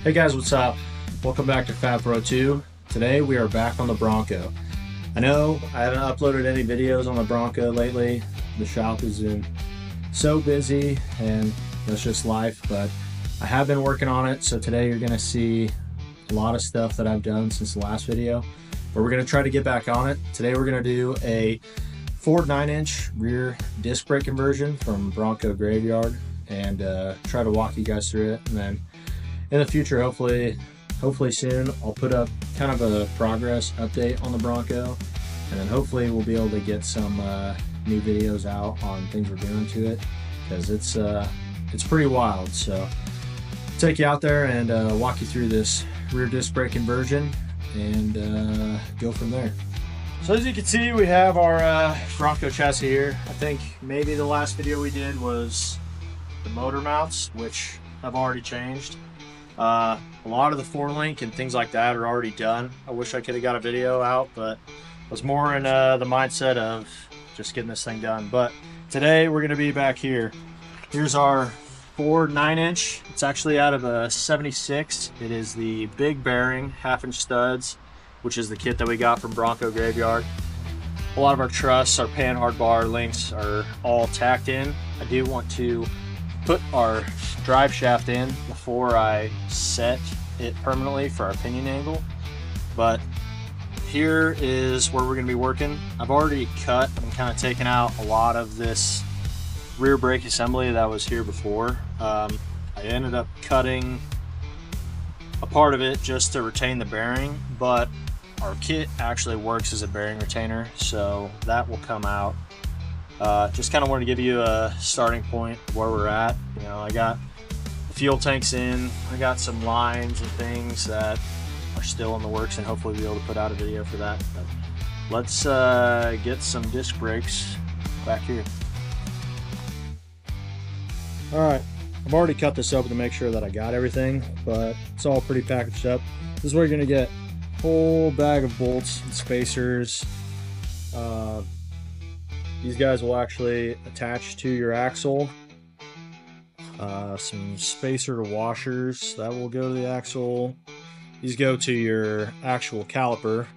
Hey guys, what's up? Welcome back to Fat Bro 2. Today we are back on the Bronco. I know I haven't uploaded any videos on the Bronco lately. The shop has been so busy and that's just life, but I have been working on it. So today you're gonna see a lot of stuff that I've done since the last video, but we're gonna try to get back on it. Today we're gonna do a Ford 9-inch rear disc brake conversion from Bronco Graveyard and try to walk you guys through it. And then in the future, hopefully soon, I'll put up kind of a progress update on the Bronco, and then hopefully we'll be able to get some new videos out on things we're doing to it, because it's pretty wild. So I'll take you out there and walk you through this rear disc brake conversion and go from there. So as you can see, we have our Bronco chassis here. I think maybe the last video we did was the motor mounts, which I've already changed. A lot of the 4-link and things like that are already done. I wish I could have got a video out, but I was more in the mindset of just getting this thing done. But today we're going to be back here. Here's our Ford 9-inch. It's actually out of a 76. It is the big bearing 1/2-inch studs, which is the kit that we got from Bronco Graveyard. A lot of our trusses, our panhard bar links are all tacked in. I do want to put our drive shaft in before I set it permanently for our pinion angle, but here is where we're going to be working. I've already cut and kind of taken out a lot of this rear brake assembly that was here before. I ended up cutting a part of it just to retain the bearing, but our kit actually works as a bearing retainer, so that will come out. Just kind of wanted to give you a starting point of where we're at. You know, I got the fuel tanks in, I got some lines and things that are still in the works, and hopefully we'll be able to put out a video for that. But let's get some disc brakes back here. All right, I've already cut this open to make sure that I got everything, but it's all pretty packaged up. This is where you're gonna get a whole bag of bolts and spacers. These guys will actually attach to your axle. Some spacer washers that will go to the axle. These go to your actual caliper.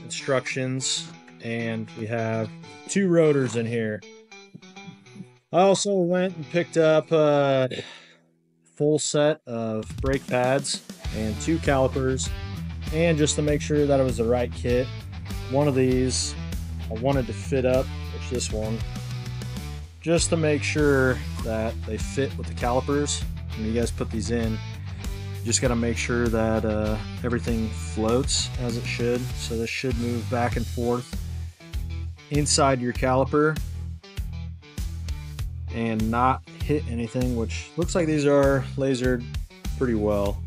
Instructions, and we have 2 rotors in here. I also went and picked up a full set of brake pads and 2 calipers, and just to make sure that it was the right kit, one of these I wanted to fit up, which this one, just to make sure that they fit with the calipers. When you guys put these in, you just got to make sure that everything floats as it should. So this should move back and forth inside your caliper and not hit anything, which looks like these are lasered pretty well.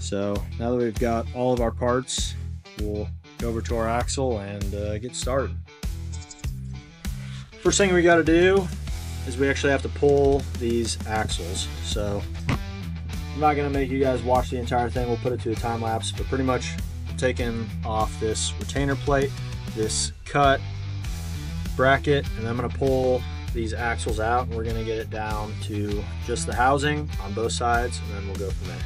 So now that we've got all of our parts, we'll go over to our axle and get started. First thing we got to do is we actually have to pull these axles. So I'm not going to make you guys watch the entire thing. We'll put it to a time lapse, but pretty much I'm taking off this retainer plate, this cut bracket, and I'm going to pull these axles out, and we're going to get it down to just the housing on both sides, and then we'll go from there.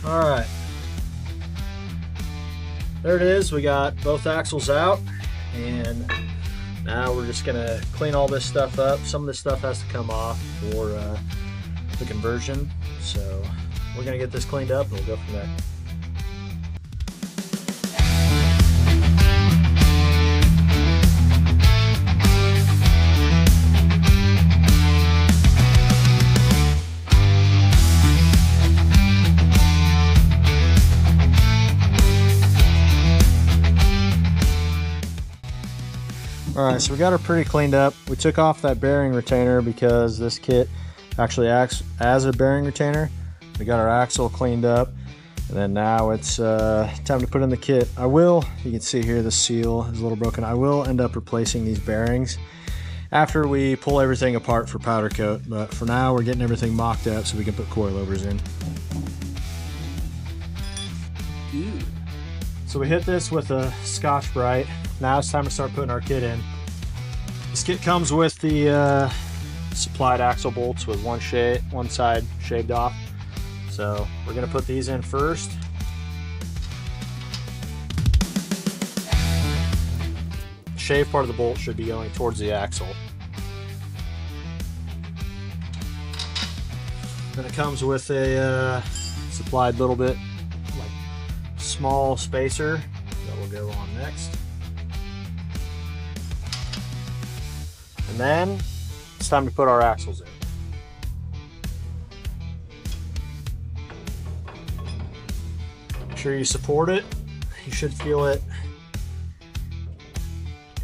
Alright, there it is. We got both axles out, and now we're just gonna clean all this stuff up. Some of this stuff has to come off for the conversion, so we're gonna get this cleaned up and we'll go from there. Alright, so we got her pretty cleaned up. We took off that bearing retainer because this kit actually acts as a bearing retainer. We got our axle cleaned up, and then now it's time to put in the kit. You can see here the seal is a little broken. I will end up replacing these bearings after we pull everything apart for powder coat, but for now we're getting everything mocked up so we can put coilovers in. So we hit this with a Scotch-Brite. Now it's time to start putting our kit in. This kit comes with the supplied axle bolts with one side shaved off. So we're gonna put these in first. The shaved part of the bolt should be going towards the axle. Then it comes with a supplied little bit small spacer that will go on next. And then it's time to put our axles in. Make sure you support it. You should feel it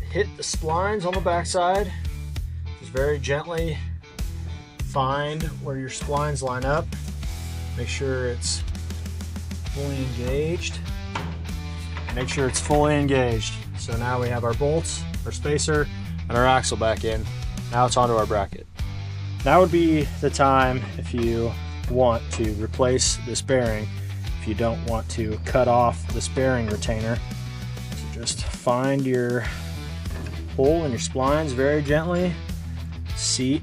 hit the splines on the backside. Just very gently find where your splines line up. Make sure it's fully engaged. Make sure it's fully engaged. So now we have our bolts, our spacer, and our axle back in. Now it's onto our bracket. Now would be the time if you want to replace this bearing, if you don't want to cut off this bearing retainer. So just find your hole in your splines very gently, seat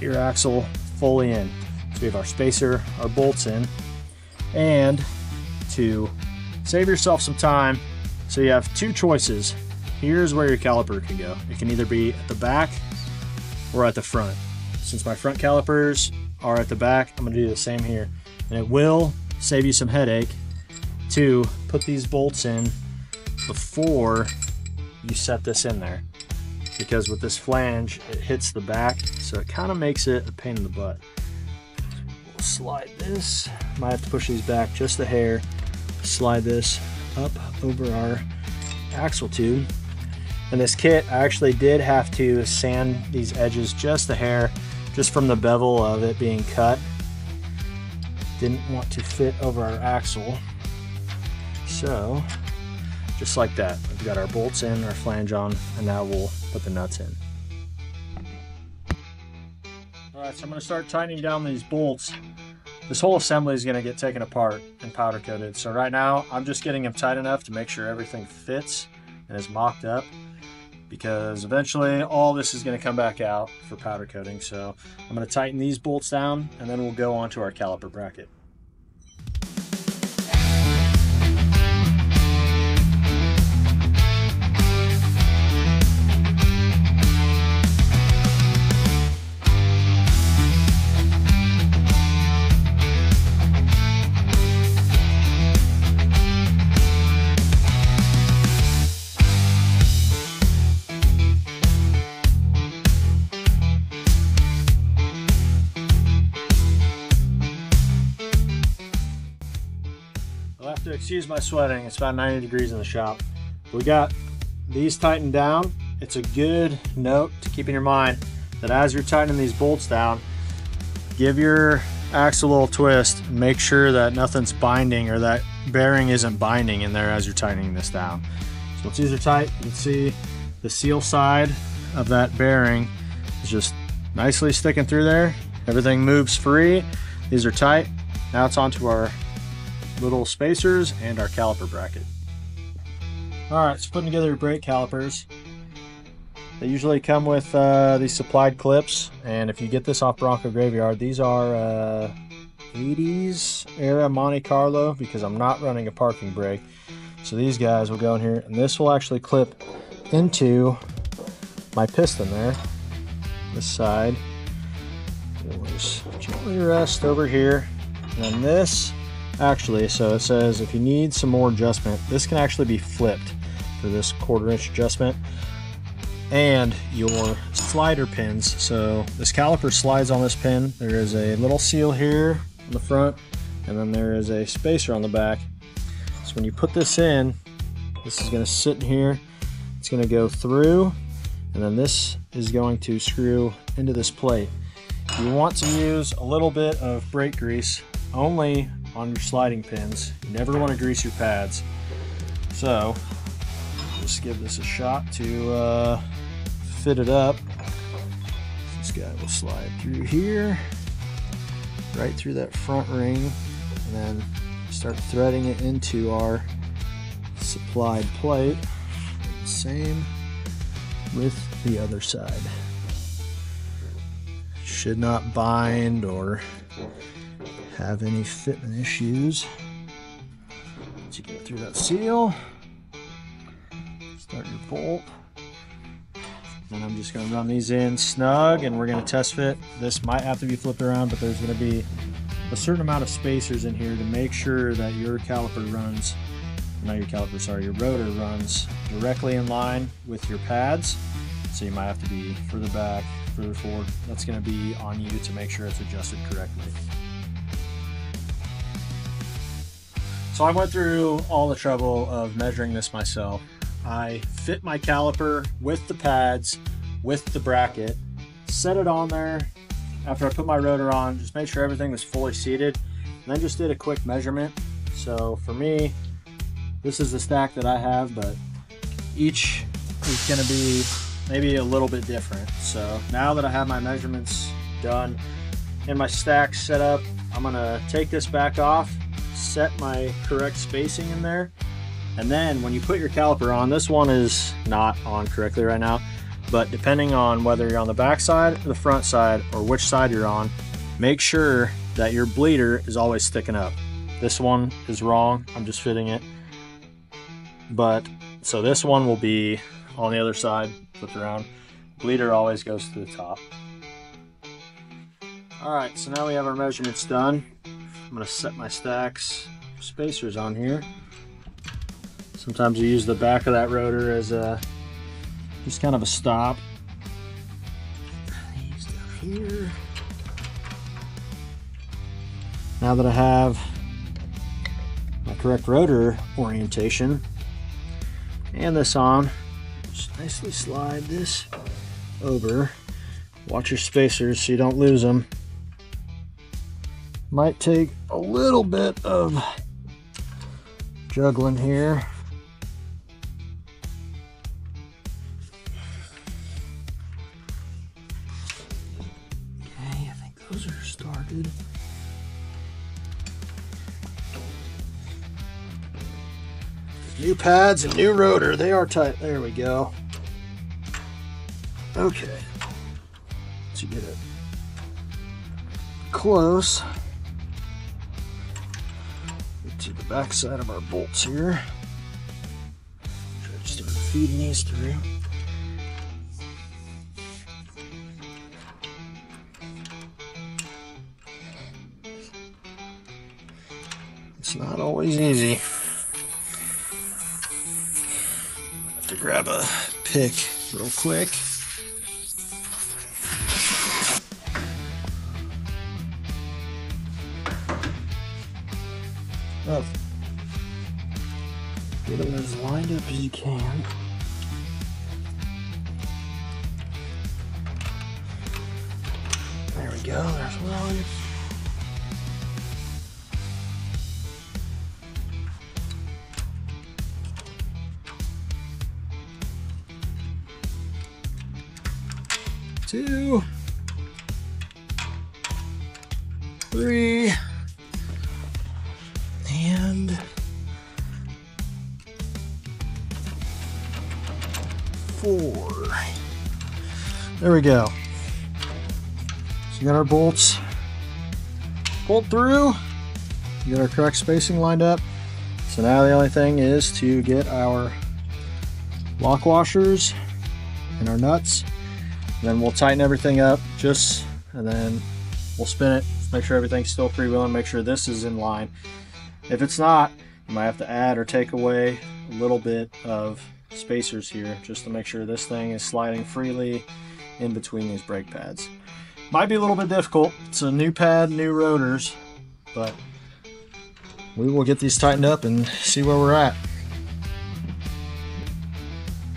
your axle fully in. So we have our spacer, our bolts in, and to save yourself some time, so you have two choices. Here's where your caliper can go. It can either be at the back or at the front. Since my front calipers are at the back, I'm gonna do the same here. And it will save you some headache to put these bolts in before you set this in there. Because with this flange, it hits the back, so it kind of makes it a pain in the butt. We'll slide this. Might have to push these back just a hair. Slide this up over our axle tube. And this kit, I actually did have to sand these edges just a hair, just from the bevel of it being cut. Didn't want to fit over our axle. So, just like that. We've got our bolts in, our flange on, and now we'll put the nuts in. Alright, so I'm going to start tightening down these bolts. This whole assembly is going to get taken apart and powder coated. So right now, I'm just getting them tight enough to make sure everything fits and is mocked up, because eventually all this is going to come back out for powder coating. So I'm going to tighten these bolts down, and then we'll go on to our caliper bracket. Excuse my sweating, it's about 90 degrees in the shop. We got these tightened down. It's a good note to keep in your mind that as you're tightening these bolts down, give your axle a little twist. Make sure that nothing's binding, or that bearing isn't binding in there as you're tightening this down. So once these are tight, you can see the seal side of that bearing is just nicely sticking through there. Everything moves free. These are tight. Now it's onto our little spacers and our caliper bracket. Alright, so putting together your brake calipers. They usually come with these supplied clips, and if you get this off Bronco Graveyard, these are 80s era Monte Carlo, because I'm not running a parking brake. So these guys will go in here, and this will actually clip into my piston there, this side. We'll just gently rest over here, and then this actually, so it says if you need some more adjustment, this can actually be flipped for this 1/4 inch adjustment. And your slider pins, so this caliper slides on this pin. There is a little seal here on the front, and then there is a spacer on the back. So when you put this in, this is going to sit in here, it's going to go through, and and then this is going to screw into this plate. You want to use a little bit of brake grease only on your sliding pins. You never want to grease your pads. So just give this a shot to fit it up. This guy will slide through here, right through that front ring, and then start threading it into our supplied plate. Same with the other side. Should not bind or have any fitment issues. Once you get through that seal, start your bolt. And I'm just going to run these in snug, and we're going to test fit. This might have to be flipped around, but there's going to be a certain amount of spacers in here to make sure that your caliper runs, not your caliper, sorry, your rotor runs directly in line with your pads. So you might have to be further back, further forward. That's going to be on you to make sure it's adjusted correctly. So I went through all the trouble of measuring this myself. I fit my caliper with the pads, with the bracket, set it on there. After I put my rotor on, just made sure everything was fully seated, and then just did a quick measurement. So for me, this is the stack that I have, but each is going to be maybe a little bit different. So now that I have my measurements done and my stack set up, I'm going to take this back off, set my correct spacing in there. And then when you put your caliper on, this one is not on correctly right now, but depending on whether you're on the back side or the front side or which side you're on, make sure that your bleeder is always sticking up. This one is wrong, I'm just fitting it. But so this one will be on the other side, flipped around. Bleeder always goes to the top. All right, so now we have our measurements done. I'm gonna set my stacks spacers on here. Sometimes you use the back of that rotor as a just kind of a stop. These down here. Now that I have my correct rotor orientation and this on, just nicely slide this over. Watch your spacers so you don't lose them. Might take a little bit of juggling here. Okay, I think those are started. New pads and new rotor, they are tight. There we go. Okay, let's get it close. Get to the back side of our bolts here. Try to start feeding these through. It's not always easy. Have to grab a pick real quick. Up. Get them as lined up as you can. There we go, there's one. Two. Three. And 4. There we go. So we got our bolts pulled through. We got our correct spacing lined up. So now the only thing is to get our lock washers and our nuts. And then we'll tighten everything up and then we'll spin it. Make sure everything's still freewheeling. Make sure this is in line. If it's not, you might have to add or take away a little bit of spacers here just to make sure this thing is sliding freely in between these brake pads. Might be a little bit difficult. It's a new pad, new rotors, but we will get these tightened up and see where we're at.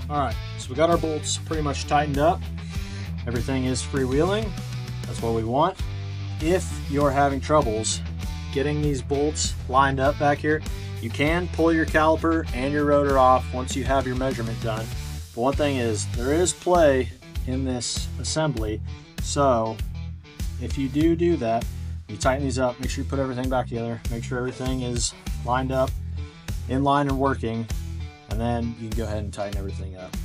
All right, so we got our bolts pretty much tightened up. Everything is freewheeling. That's what we want. If you're having troubles getting these bolts lined up back here, you can pull your caliper and your rotor off once you have your measurement done. But one thing is, there is play in this assembly, so if you do that, you tighten these up, make sure you put everything back together, make sure everything is lined up, in line and working, and then you can go ahead and tighten everything up.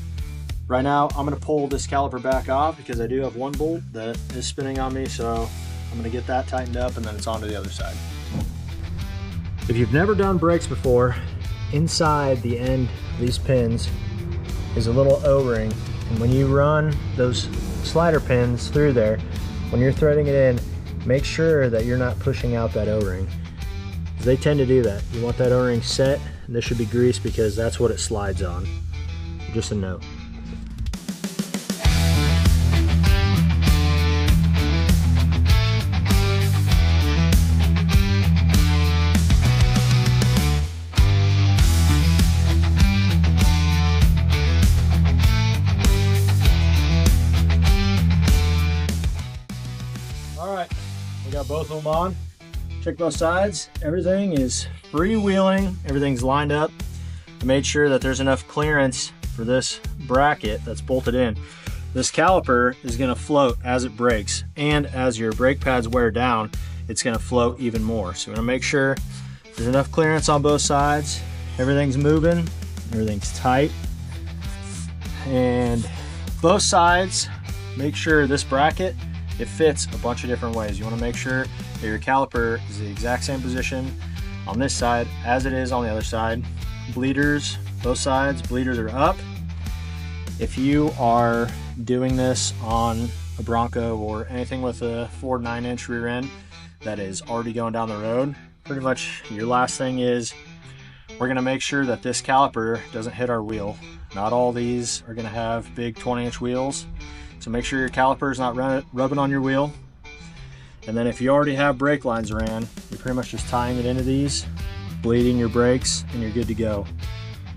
Right now, I'm gonna pull this caliper back off because I do have one bolt that is spinning on me, so I'm gonna get that tightened up and then it's on to the other side. If you've never done brakes before, inside the end of these pins is a little O-ring, and when you run those slider pins through there, when you're threading it in, make sure that you're not pushing out that O-ring. They tend to do that. You want that O-ring set, and this should be greased because that's what it slides on. Just a note. We got both of them on. Check both sides. Everything is freewheeling. Everything's lined up. I made sure that there's enough clearance for this bracket that's bolted in. This caliper is going to float as it brakes, and as your brake pads wear down, it's going to float even more. So we're going to make sure there's enough clearance on both sides. Everything's moving. Everything's tight. And both sides, make sure this bracket, it fits a bunch of different ways. You want to make sure that your caliper is the exact same position on this side as it is on the other side. Bleeders, both sides, bleeders are up. If you are doing this on a Bronco or anything with a Ford 9-inch rear end that is already going down the road, pretty much your last thing is we're going to make sure that this caliper doesn't hit our wheel. Not all these are going to have big 20-inch wheels. So make sure your caliper is not rubbing on your wheel. And then if you already have brake lines ran, you're pretty much just tying it into these, bleeding your brakes, and you're good to go.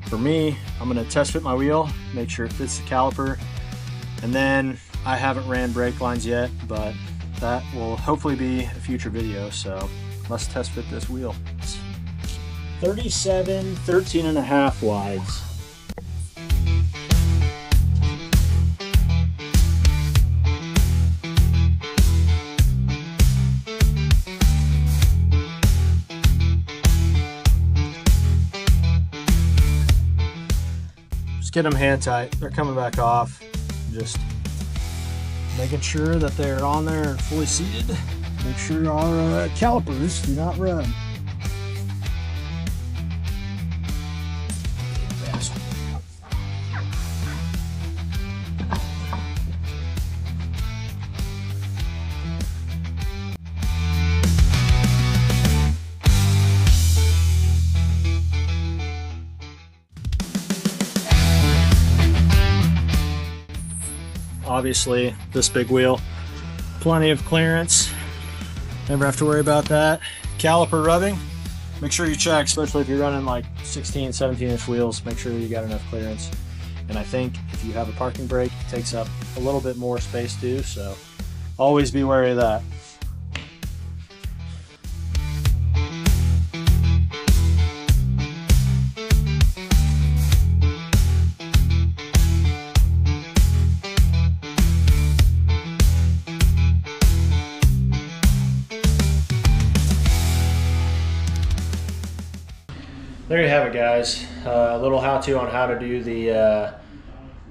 For me, I'm gonna test fit my wheel, make sure it fits the caliper. And then I haven't ran brake lines yet, but that will hopefully be a future video, so let's test fit this wheel. 37 13.5 wides. Just get them hand tight. They're coming back off. Just making sure that they're on there and fully seated. Make sure our calipers do not rub. Obviously, this big wheel, plenty of clearance. Never have to worry about that. Caliper rubbing, make sure you check, especially if you're running like 16, 17-inch wheels, make sure you got enough clearance. And I think if you have a parking brake, it takes up a little bit more space too, so always be wary of that. There you have it, guys. A little how-to on how to do the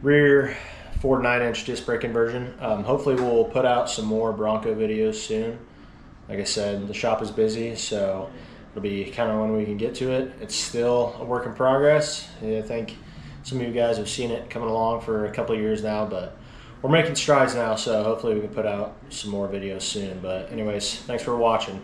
rear Ford 9-inch disc brake conversion. Hopefully we'll put out some more Bronco videos soon. Like I said, the shop is busy, so it'll be kind of when we can get to it. It's still a work in progress. I think some of you guys have seen it coming along for a couple of years now, but we're making strides now, so hopefully we can put out some more videos soon. But anyways, thanks for watching.